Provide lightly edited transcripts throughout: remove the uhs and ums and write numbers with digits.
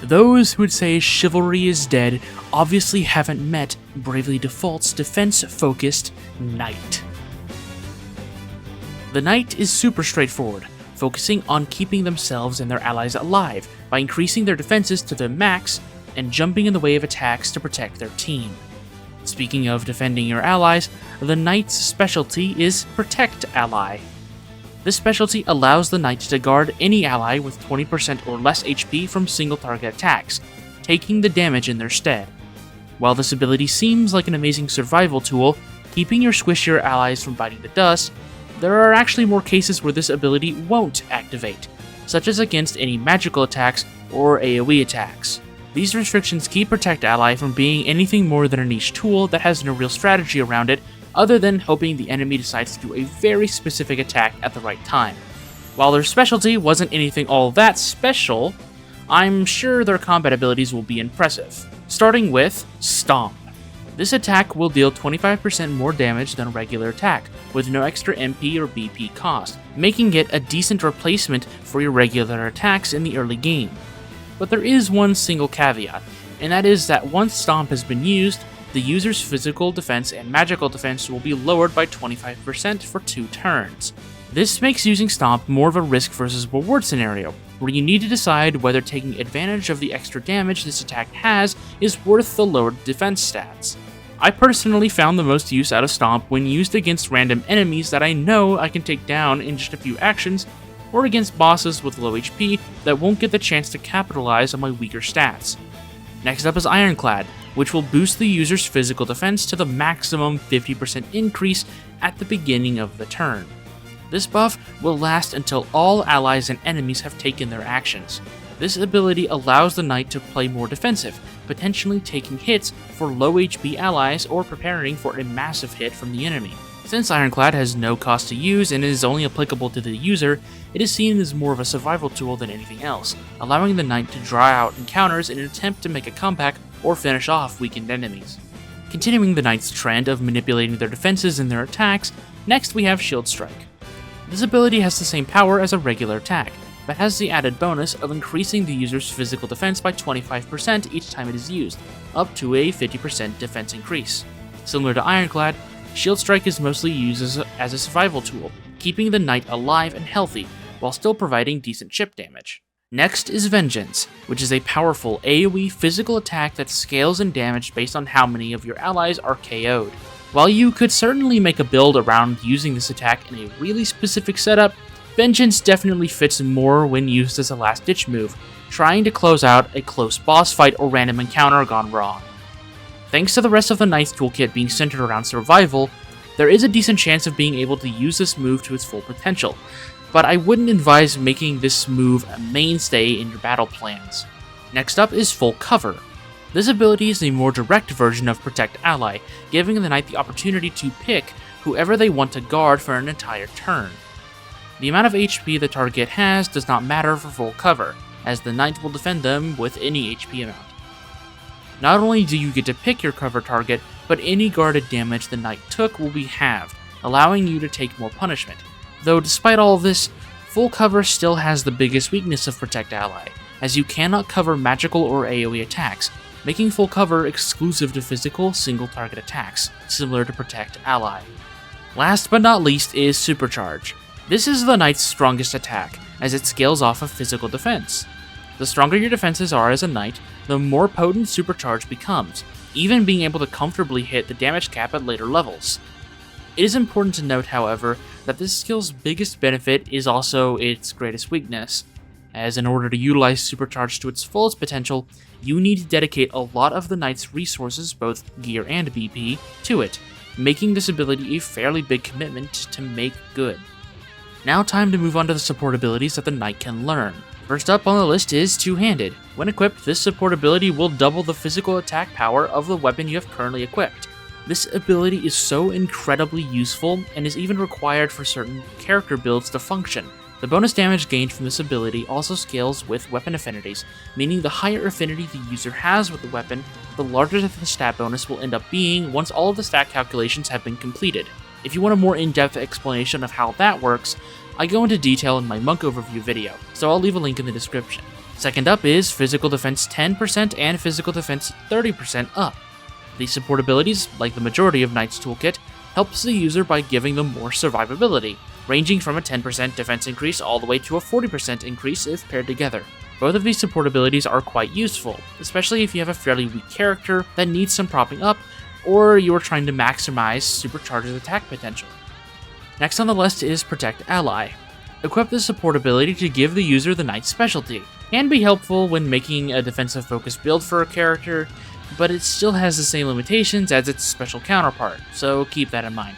Those who would say chivalry is dead obviously haven't met Bravely Default's defense-focused Knight. The Knight is super straightforward, focusing on keeping themselves and their allies alive by increasing their defenses to the max and jumping in the way of attacks to protect their team. Speaking of defending your allies, the Knight's specialty is Protect Ally. This specialty allows the Knight to guard any ally with 20% or less HP from single target attacks, taking the damage in their stead. While this ability seems like an amazing survival tool, keeping your squishier allies from biting the dust, there are actually more cases where this ability won't activate, such as against any magical attacks or AoE attacks. These restrictions keep Protect Ally from being anything more than a niche tool that has no real strategy around it other than hoping the enemy decides to do a very specific attack at the right time. While their specialty wasn't anything all that special, I'm sure their combat abilities will be impressive. Starting with Stomp. This attack will deal 25% more damage than a regular attack, with no extra MP or BP cost, making it a decent replacement for your regular attacks in the early game. But there is one single caveat, and that is that once Stomp has been used, the user's physical defense and magical defense will be lowered by 25% for 2 turns. This makes using Stomp more of a risk versus reward scenario, where you need to decide whether taking advantage of the extra damage this attack has is worth the lowered defense stats. I personally found the most use out of Stomp when used against random enemies that I know I can take down in just a few actions, or against bosses with low HP that won't get the chance to capitalize on my weaker stats. Next up is Ironclad, which will boost the user's physical defense to the maximum 50% increase at the beginning of the turn. This buff will last until all allies and enemies have taken their actions. This ability allows the Knight to play more defensive, potentially taking hits for low HP allies or preparing for a massive hit from the enemy. Since Ironclad has no cost to use and is only applicable to the user, it is seen as more of a survival tool than anything else, allowing the Knight to draw out encounters in an attempt to make a comeback or finish off weakened enemies. Continuing the Knight's trend of manipulating their defenses and their attacks, next we have Shield Strike. This ability has the same power as a regular attack, but has the added bonus of increasing the user's physical defense by 25% each time it is used, up to a 50% defense increase. Similar to Ironclad, Shield Strike is mostly used as a survival tool, keeping the Knight alive and healthy, while still providing decent chip damage. Next is Vengeance, which is a powerful AoE physical attack that scales in damage based on how many of your allies are KO'd. While you could certainly make a build around using this attack in a really specific setup, Vengeance definitely fits more when used as a last-ditch move, trying to close out a close boss fight or random encounter gone wrong. Thanks to the rest of the Knight's toolkit being centered around survival, there is a decent chance of being able to use this move to its full potential, but I wouldn't advise making this move a mainstay in your battle plans. Next up is Full Cover. This ability is a more direct version of Protect Ally, giving the Knight the opportunity to pick whoever they want to guard for an entire turn. The amount of HP the target has does not matter for Full Cover, as the Knight will defend them with any HP amount. Not only do you get to pick your cover target, but any guarded damage the Knight took will be halved, allowing you to take more punishment. Though despite all of this, Full Cover still has the biggest weakness of Protect Ally, as you cannot cover magical or AoE attacks, making Full Cover exclusive to physical single target attacks, similar to Protect Ally. Last but not least is Supercharge. This is the Knight's strongest attack, as it scales off of physical defense. The stronger your defenses are as a Knight, the more potent Supercharge becomes, even being able to comfortably hit the damage cap at later levels. It is important to note, however, that this skill's biggest benefit is also its greatest weakness, as in order to utilize Supercharge to its fullest potential, you need to dedicate a lot of the Knight's resources, both gear and BP, to it, making this ability a fairly big commitment to make good. Now time to move on to the support abilities that the Knight can learn. First up on the list is Two-Handed. When equipped, this support ability will double the physical attack power of the weapon you have currently equipped. This ability is so incredibly useful and is even required for certain character builds to function. The bonus damage gained from this ability also scales with weapon affinities, meaning the higher affinity the user has with the weapon, the larger the stat bonus will end up being once all of the stat calculations have been completed. If you want a more in-depth explanation of how that works, I go into detail in my Monk overview video, so I'll leave a link in the description. Second up is Physical Defense 10% and Physical Defense 30% up. These support abilities, like the majority of Knight's toolkit, helps the user by giving them more survivability, ranging from a 10% defense increase all the way to a 40% increase if paired together. Both of these support abilities are quite useful, especially if you have a fairly weak character that needs some propping up, or you are trying to maximize Supercharger's attack potential. Next on the list is Protect Ally. Equip this support ability to give the user the Knight's specialty. Can be helpful when making a defensive focused build for a character, but it still has the same limitations as its special counterpart, so keep that in mind.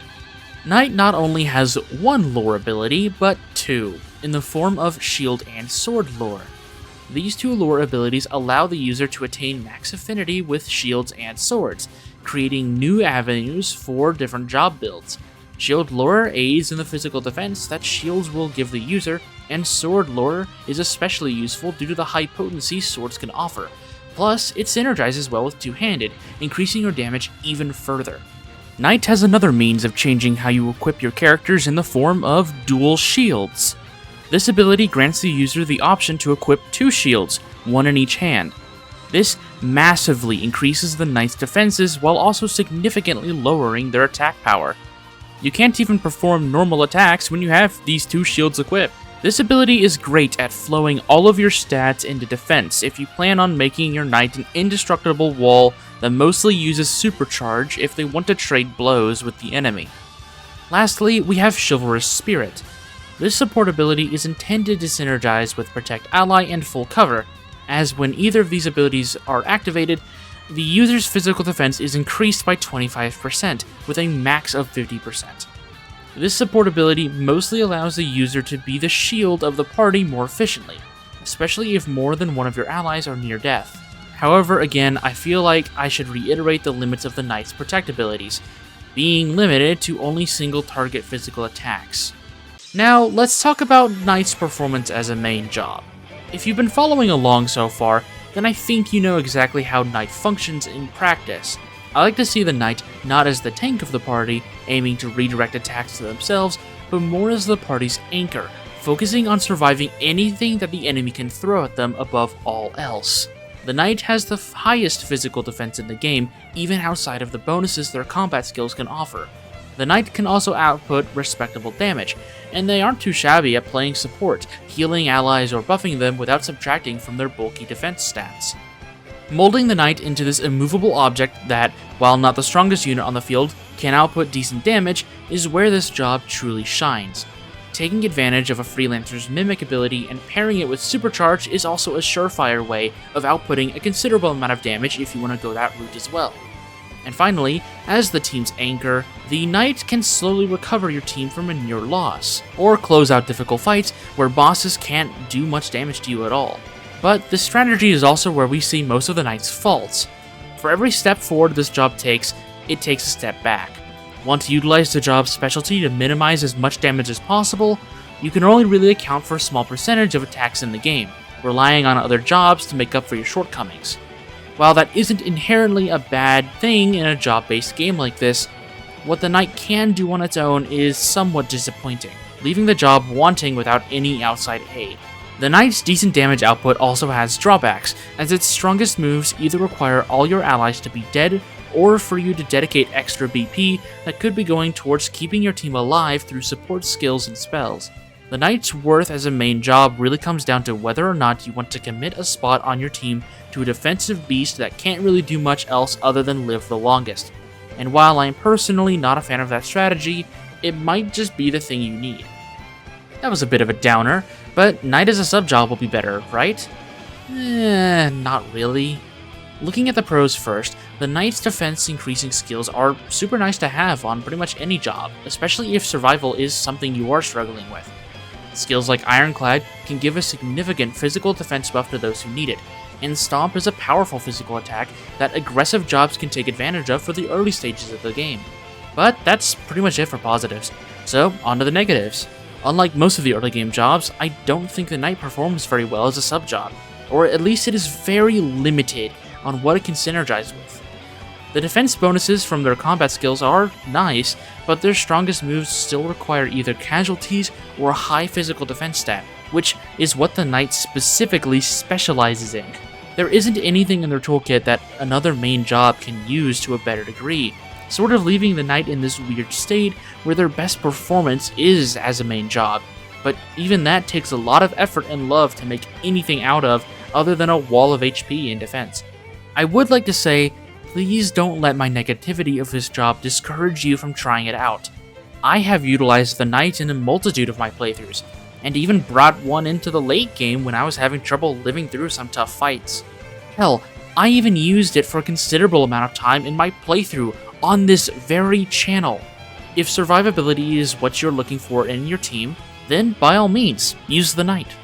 Knight not only has one lore ability, but two, in the form of Shield and Sword lore. These two lore abilities allow the user to attain max affinity with shields and swords, creating new avenues for different job builds. Shield lore aids in the physical defense that shields will give the user, and sword lore is especially useful due to the high potency swords can offer. Plus, it synergizes well with two-handed, increasing your damage even further. Knight has another means of changing how you equip your characters in the form of dual shields. This ability grants the user the option to equip two shields, one in each hand. This massively increases the Knight's defenses while also significantly lowering their attack power. You can't even perform normal attacks when you have these two shields equipped. This ability is great at flowing all of your stats into defense if you plan on making your Knight an indestructible wall that mostly uses Supercharge if they want to trade blows with the enemy. Lastly, we have Chivalrous Spirit. This support ability is intended to synergize with Protect Ally and Full Cover, as when either of these abilities are activated, the user's physical defense is increased by 25%, with a max of 50%. This support ability mostly allows the user to be the shield of the party more efficiently, especially if more than one of your allies are near death. However, again, I feel like I should reiterate the limits of the Knight's Protect abilities, being limited to only single target physical attacks. Now, let's talk about Knight's performance as a main job. If you've been following along so far, then I think you know exactly how Knight functions in practice. I like to see the Knight not as the tank of the party, aiming to redirect attacks to themselves, but more as the party's anchor, focusing on surviving anything that the enemy can throw at them above all else. The Knight has the highest physical defense in the game, even outside of the bonuses their combat skills can offer. The Knight can also output respectable damage, and they aren't too shabby at playing support, healing allies or buffing them without subtracting from their bulky defense stats. Molding the Knight into this immovable object that, while not the strongest unit on the field, can output decent damage is where this job truly shines. Taking advantage of a Freelancer's Mimic ability and pairing it with Supercharge is also a surefire way of outputting a considerable amount of damage if you want to go that route as well. And finally, as the team's anchor, the Knight can slowly recover your team from a near loss, or close out difficult fights where bosses can't do much damage to you at all. But this strategy is also where we see most of the Knight's faults. For every step forward this job takes, it takes a step back. Want to utilize the job's specialty to minimize as much damage as possible, you can only really account for a small percentage of attacks in the game, relying on other jobs to make up for your shortcomings. While that isn't inherently a bad thing in a job-based game like this, what the Knight can do on its own is somewhat disappointing, leaving the job wanting without any outside aid. The Knight's decent damage output also has drawbacks, as its strongest moves either require all your allies to be dead, or for you to dedicate extra BP that could be going towards keeping your team alive through support skills and spells. The Knight's worth as a main job really comes down to whether or not you want to commit a spot on your team to a defensive beast that can't really do much else other than live the longest. And while I'm personally not a fan of that strategy, it might just be the thing you need. That was a bit of a downer, but Knight as a sub-job will be better, right? Not really. Looking at the pros first, the Knight's defense increasing skills are super nice to have on pretty much any job, especially if survival is something you are struggling with. Skills like Ironclad can give a significant physical defense buff to those who need it, and Stomp is a powerful physical attack that aggressive jobs can take advantage of for the early stages of the game. But that's pretty much it for positives, so on to the negatives. Unlike most of the early game jobs, I don't think the Knight performs very well as a sub-job, or at least it is very limited on what it can synergize with. The defense bonuses from their combat skills are nice, but their strongest moves still require either casualties or a high physical defense stat, which is what the knight specifically specializes in. There isn't anything in their toolkit that another main job can use to a better degree, sort of leaving the knight in this weird state where their best performance is as a main job. But even that takes a lot of effort and love to make anything out of other than a wall of HP in defense. I would like to say, please don't let my negativity of this job discourage you from trying it out. I have utilized the knight in a multitude of my playthroughs, and even brought one into the late game when I was having trouble living through some tough fights. Hell, I even used it for a considerable amount of time in my playthrough on this very channel. If survivability is what you're looking for in your team, then by all means, use the knight.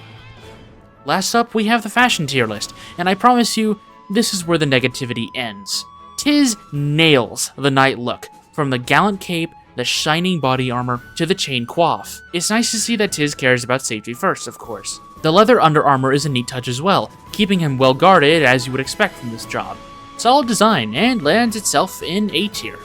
Last up, we have the fashion tier list, and I promise you, this is where the negativity ends. Tiz nails the knight look, from the gallant cape, the shining body armor, to the chain coif. It's nice to see that Tiz cares about safety first, of course. The leather under armor is a neat touch as well, keeping him well guarded as you would expect from this job. Solid design, and lands itself in A tier.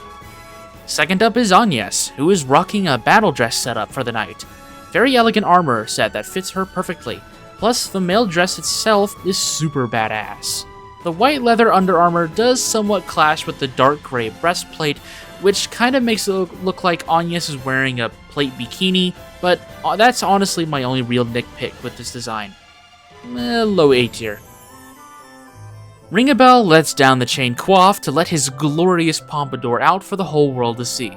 Second up is Agnes, who is rocking a battle dress setup for the knight. Very elegant armor set that fits her perfectly, plus the mail dress itself is super badass. The white leather under armor does somewhat clash with the dark gray breastplate, which kind of makes it look like Agnes is wearing a plate bikini, but that's honestly my only real nitpick with this design. Low A tier. Ringabel lets down the chain coif to let his glorious pompadour out for the whole world to see.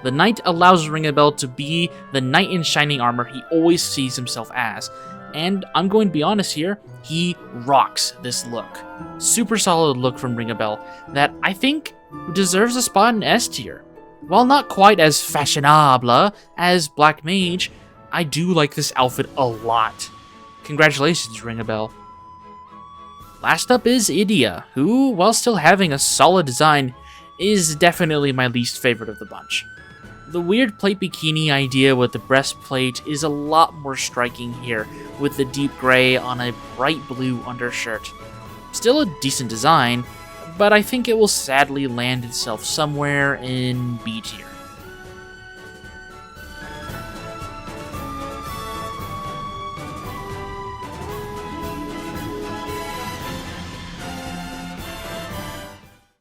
The knight allows Ringabel to be the knight in shining armor he always sees himself as, and I'm going to be honest here, he rocks this look. Super solid look from Ringabel that I think deserves a spot in S tier. While not quite as fashionable as Black Mage, I do like this outfit a lot. Congratulations, Ringabel. Last up is Idia, who, while still having a solid design, is definitely my least favorite of the bunch. The weird plate bikini idea with the breastplate is a lot more striking here, with the deep gray on a bright blue undershirt. Still a decent design, but I think it will sadly land itself somewhere in B tier.